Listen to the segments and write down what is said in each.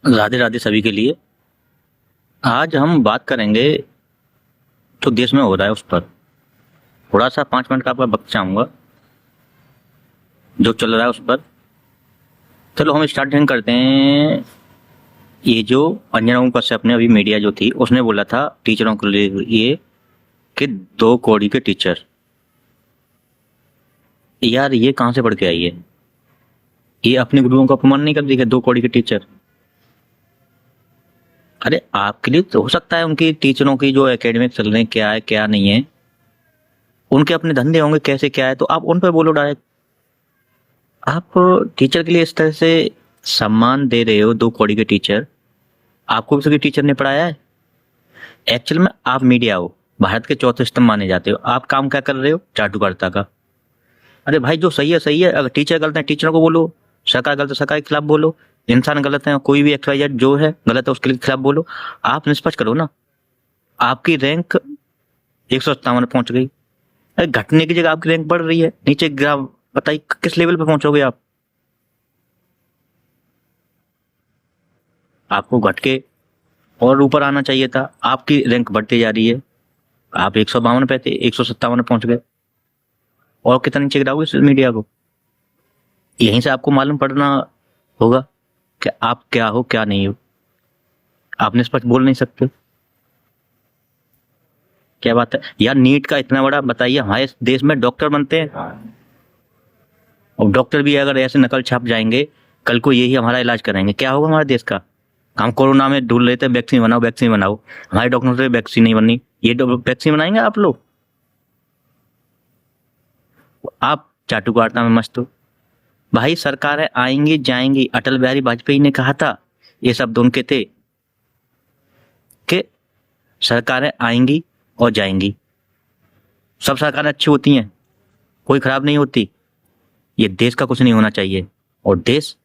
राधे राधे सभी के लिए। आज हम बात करेंगे जो देश में हो रहा है उस पर। थोड़ा सा 5 मिनट का आपका वक्त चाहूंगा जो चल रहा है उस पर। चलो हम स्टार्टिंग करते हैं। ये जो अंजना ओम कश्यप ने अभी मीडिया जो थी उसने बोला था टीचरों के लिए ये कि 2 कौड़ी के टीचर। यार ये कहाँ से पढ़ के आई है? ये अपने गुरुओं का अपमान नहीं कर दी कि 2 कौड़ी के टीचर। अरे आपके लिए तो हो सकता है उनकी टीचरों की जो एकेडमिक चल रहे हैं क्या है क्या नहीं है, उनके अपने धंधे होंगे कैसे क्या है, तो आप उन पर बोलो डायरेक्ट। आप टीचर के लिए इस तरह से सम्मान दे रहे हो, 2 कौड़ी के टीचर। आपको भी सभी टीचर ने पढ़ाया है? एक्चुअल में आप मीडिया हो, भारत के चौथे स्तंभ माने जाते हो। आप काम क्या कर रहे हो? चाटुकारिता का। अरे भाई जो सही है सही है, अगर टीचर गलत है टीचरों को बोलो, सरकार गलत है सरकार के खिलाफ बोलो, इंसान गलत है कोई भी XYZ जो है गलत है उसके खिलाफ बोलो। आप निष्पक्ष करो ना। आपकी रैंक 157 पहुंच गई। अरे घटने की जगह आपकी रैंक बढ़ रही है, नीचे ग्राफ बताइए किस लेवल पे पहुंचोगे आप? आपको घट के और ऊपर आना चाहिए था, आपकी रैंक बढ़ती जा रही है। आप 152 पे थे, 157 पहुंच गए। और कितना नीचे गिराओगे इस मीडिया को? यहीं से आपको मालूम पड़ना होगा कि आप क्या हो क्या नहीं हो। आप निष्पक्ष बोल नहीं सकते। क्या बात है यार, नीट का इतना बड़ा बताइए, हमारे देश में डॉक्टर बनते हैं और डॉक्टर भी अगर ऐसे नकल छाप जाएंगे, कल को यही हमारा इलाज कराएंगे, क्या होगा हमारे देश का? हम कोरोना में ढूंढ लेते हैं वैक्सीन बनाओ वैक्सीन बनाओ, हमारे डॉक्टरों से वैक्सीन नहीं बनी, ये वैक्सीन बनाएंगे आप लोग? आप चाटुकारिता में मस्त हो। भाई सरकारें आएंगी जाएंगी, अटल बिहारी वाजपेयी ने कहा था, ये शब्द उनके थे कि सरकारें आएंगी और जाएंगी, सब सरकारें अच्छी होती हैं, कोई खराब नहीं होती। ये देश का कुछ नहीं होना चाहिए, और देश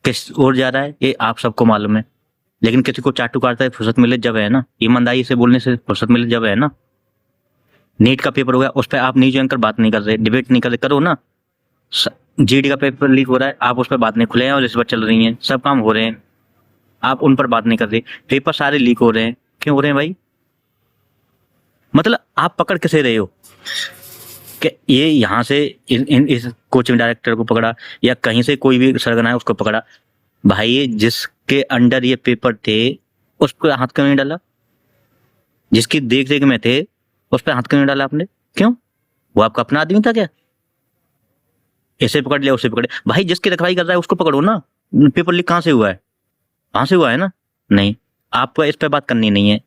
किस ओर जा रहा है ये आप सबको मालूम है। लेकिन किसी को चाटुकारिता से फुर्सत मिले जब है ना, ईमानदारी से बोलने से फुर्सत मिले जब है ना। नीट का पेपर हो गया, उस पर आप न्यूज एंकर बात नहीं कर रहे, डिबेट नहीं कर रहे, करो ना। GD का पेपर लीक हो रहा है, आप उस पर बात नहीं, खुले हैं और रिश्वत चल रही है, सब काम हो रहे हैं, आप उन पर बात नहीं कर रहे। पेपर सारे लीक हो रहे हैं, क्यों हो रहे हैं भाई? मतलब आप पकड़ कैसे रहे हो कि ये यहाँ से इस कोचिंग डायरेक्टर को पकड़ा या कहीं से कोई भी सरगना है उसको पकड़ा? भाई जिसके अंडर ये पेपर थे उस पर हाथ क्यों नहीं डाला? जिसकी देख रेख में थे उस पर हाथ क्यों नहीं डाला आपने? क्यों? वो आपका अपना आदमी था क्या? ऐसे पकड़ लिया उसे पकड़े, भाई जिसकी रखवाली कर रहा है उसको पकड़ो ना। पेपर लीक कहाँ से हुआ है? वहां से हुआ है ना? नहीं, आपको इस पर बात करनी नहीं है,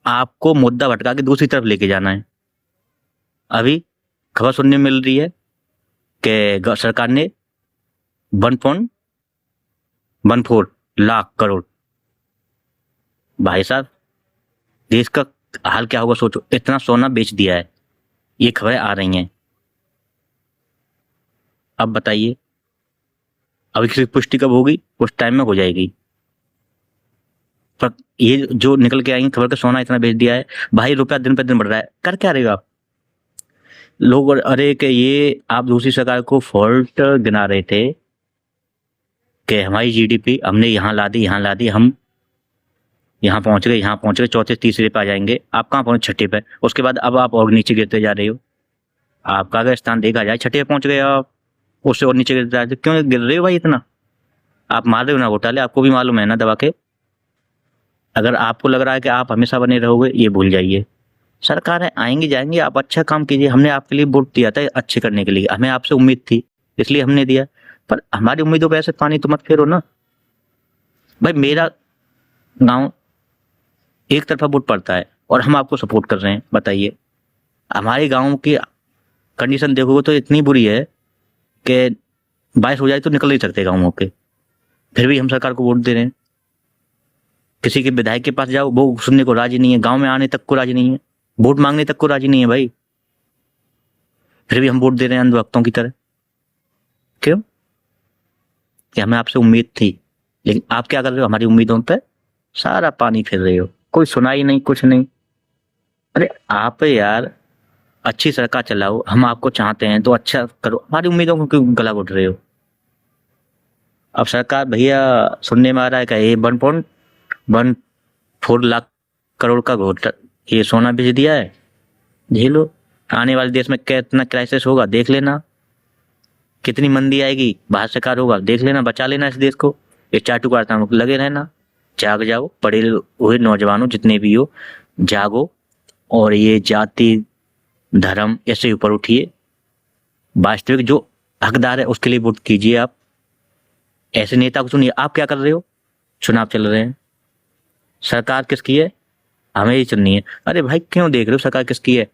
आपको मुद्दा भटका के दूसरी तरफ लेके जाना है। अभी खबर सुनने में मिल रही है कि सरकार ने 1.14 लाख करोड़, भाई साहब देश का हाल क्या होगा सोचो, इतना सोना बेच दिया है। ये खबरें आ रही हैं, अब बताइए अभी किसी की पुष्टि कब होगी? कुछ टाइम में हो जाएगी, पर ये जो निकल के आएंगे खबर का सोना इतना बेच दिया है। भाई रुपया दिन पे दिन बढ़ रहा है, कर क्या रहेगा आप लोग? अरे कि ये आप दूसरी सरकार को फॉल्ट गिना रहे थे कि हमारी GDP हमने यहाँ ला दी यहाँ ला दी, हम यहाँ पहुंच गए चौथे तीसरे पे आ जाएंगे, आप कहाँ पहुंचे? छठे पे। उसके बाद अब आप और नीचे गिरते जा रहे हो। आपका अगर स्थान देखा जाए छठे पे पहुंच गए आप, उससे और नीचे गिरते जा रहे हो। क्यों गिर रहे हो भाई इतना? आप मार रहे हो ना घोटाले, आपको भी मालूम है ना दबा के। अगर आपको लग रहा है कि आप हमेशा बने रहोगे, ये भूल जाइए। सरकारें आएंगी जाएंगी, आप अच्छा काम कीजिए। हमने आपके लिए वोट दिया था अच्छे करने के लिए, हमें आपसे उम्मीद थी इसलिए हमने दिया, पर हमारी उम्मीदों पे ऐसे पानी तो मत फेरो ना। भाई मेरा गांव एक तरफा वोट पड़ता है और हम आपको सपोर्ट कर रहे हैं, बताइए। हमारे गांव की कंडीशन देखोगे तो इतनी बुरी है कि बारिश हो जाए तो निकल नहीं सकते गाँवों के, फिर भी हम सरकार को वोट दे रहे हैं। किसी के विधायक के पास जाओ वो सुनने को राजी नहीं है, गांव में आने तक को राजी नहीं है, वोट मांगने तक को राजी नहीं है भाई, फिर भी हम वोट दे रहे हैं अंधभक्तों की तरह। क्यों? कि हमें आपसे उम्मीद थी, लेकिन आप क्या कर रहे हो? हमारी उम्मीदों पे सारा पानी फेर रहे हो, कोई सुनाई नहीं कुछ नहीं। अरे आप यार अच्छी सरकार चलाओ, हम आपको चाहते हैं तो अच्छा करो, हमारी उम्मीदों को क्यों गला घोट रहे हो? अब सरकार भैया सुनने में आ रहा है कि ये 1.14 लाख करोड़ का घोटाला, ये सोना बेच दिया है। झेलो, आने वाले देश में कितना क्राइसिस होगा देख लेना, कितनी मंदी आएगी, भारत सरकार होगा देख लेना, बचा लेना इस देश को। ये चाटू कारखानों में लगे रहना। जाग जाओ, पढ़े हुए नौजवानों जितने भी हो, जागो और ये जाति धर्म ऐसे ऊपर उठिए। वास्तविक जो हकदार है उसके लिए वोट कीजिए। आप ऐसे नेता को सुनिए। आप क्या कर रहे हो? चुनाव चल रहे हैं, सरकार किसकी है? हमें ही चुननी है। अरे भाई क्यों देख रहे हो सरकार किसकी है?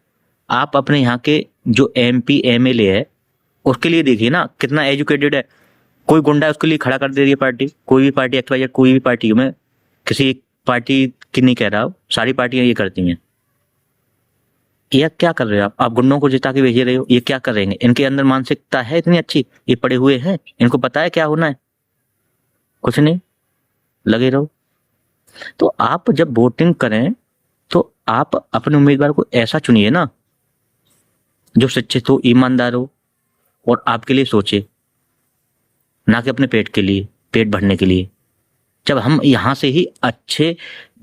आप अपने यहाँ के जो MP MLA है उसके लिए देखिए ना, कितना एजुकेटेड है। कोई गुंडा है उसके लिए खड़ा कर दे रही है पार्टी, कोई भी पार्टी XYZ, कोई भी पार्टी। मैं किसी एक पार्टी की नहीं कह रहा हूँ, सारी पार्टियां ये करती हैं। ये क्या कर रहे हो आप गुंडों को जिता के भेज रहे हो। ये क्या कर रहे हैं? इनके अंदर मानसिकता है इतनी अच्छी? ये पड़े हुए हैं, इनको पता है क्या होना है? कुछ नहीं, लगे रहो। तो आप जब वोटिंग करें तो आप अपने उम्मीदवार को ऐसा चुनिए ना जो शिक्षित हो, ईमानदार हो और आपके लिए सोचे, ना कि अपने पेट के लिए, पेट भरने के लिए। जब हम यहां से ही अच्छे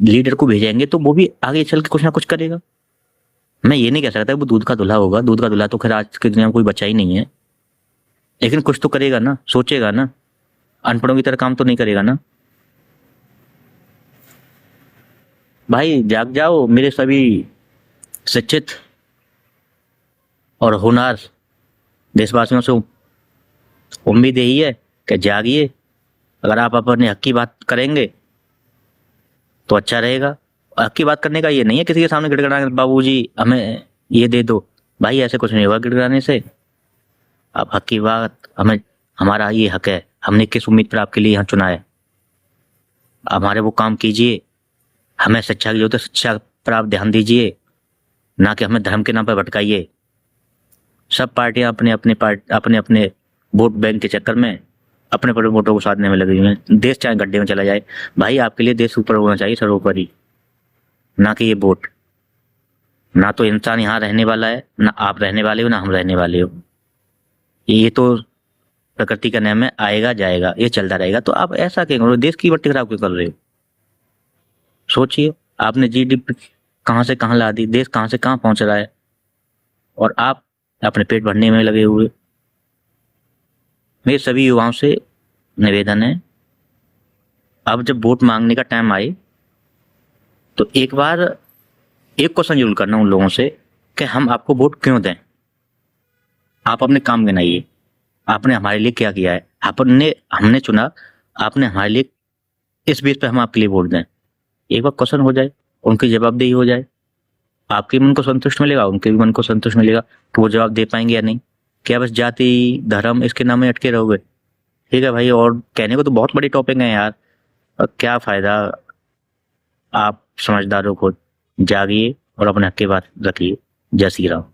लीडर को भेजेंगे तो वो भी आगे चल के कुछ ना कुछ करेगा। मैं ये नहीं कह सकता वो दूध का दूल्हा होगा, दूध का दूल्हा तो खैर आज की दुनिया में कोई बचा ही नहीं है, लेकिन कुछ तो करेगा ना, सोचेगा ना। अनपढ़ों की तरह काम तो नहीं करेगा ना। भाई जाग जाओ मेरे सभी शिक्षित और होनहार देशवासियों से उम्मीद यही है कि जागिए। अगर आप अपने हक की बात करेंगे तो अच्छा रहेगा। हक की बात करने का ये नहीं है किसी के सामने गिड़गिड़ाने, बाबूजी हमें ये दे दो। भाई ऐसे कुछ नहीं होगा गिड़गिड़ाने से। आप हक की बात, हमें हमारा ये हक है, हमने किस उम्मीद पर आपके लिए यहाँ चुना है, हमारे वो काम कीजिए। हमें शिक्षा की जरूरत है, शिक्षा पर आप ध्यान दीजिए, ना कि हमें धर्म के नाम पर भटकाइए। सब पार्टियां अपने अपने वोट बैंक के चक्कर में अपने वोटों को साधने में लगी हुई हैं। देश चाहे गड्ढे में चला जाए, भाई आपके लिए देश ऊपर होना चाहिए, सर्वोपरि, ना कि ये वोट। ना तो इंसान यहाँ रहने वाला है, ना आप रहने वाले हो, ना हम रहने वाले हो। ये तो प्रकृति का नियम है, आएगा जाएगा, ये चलता रहेगा। तो आप ऐसा क्यों कर रहे हो? देश की बट्टी खराब क्यों कर रहे हो? सोचिए, आपने GDP कहाँ से कहाँ ला दी, देश कहाँ से कहाँ पहुंच रहा है, और आप अपने पेट भरने में लगे हुए। मेरे सभी युवाओं से निवेदन है, अब जब वोट मांगने का टाइम आए तो एक बार एक क्वेश्चन जरूर करना उन लोगों से कि हम आपको वोट क्यों दें। आप अपने काम गिनाइए, आपने हमारे लिए क्या किया है। हमने चुना, आपने हमारे लिए इस बेस पे हम आपके लिए वोट दें। एक बार क्वेश्चन हो जाए, उनकी जवाबदेही हो जाए, आपके मन को संतुष्ट मिलेगा, उनके भी मन को संतुष्ट मिलेगा कि वो जवाब दे पाएंगे या नहीं। क्या बस जाति धर्म इसके नाम में अटके रहोगे? ठीक है भाई, और कहने को तो बहुत बड़ी टॉपिक है यार, क्या फायदा। आप समझदारों को जागिए और अपने हक की बात रखिए। जय श्री राम।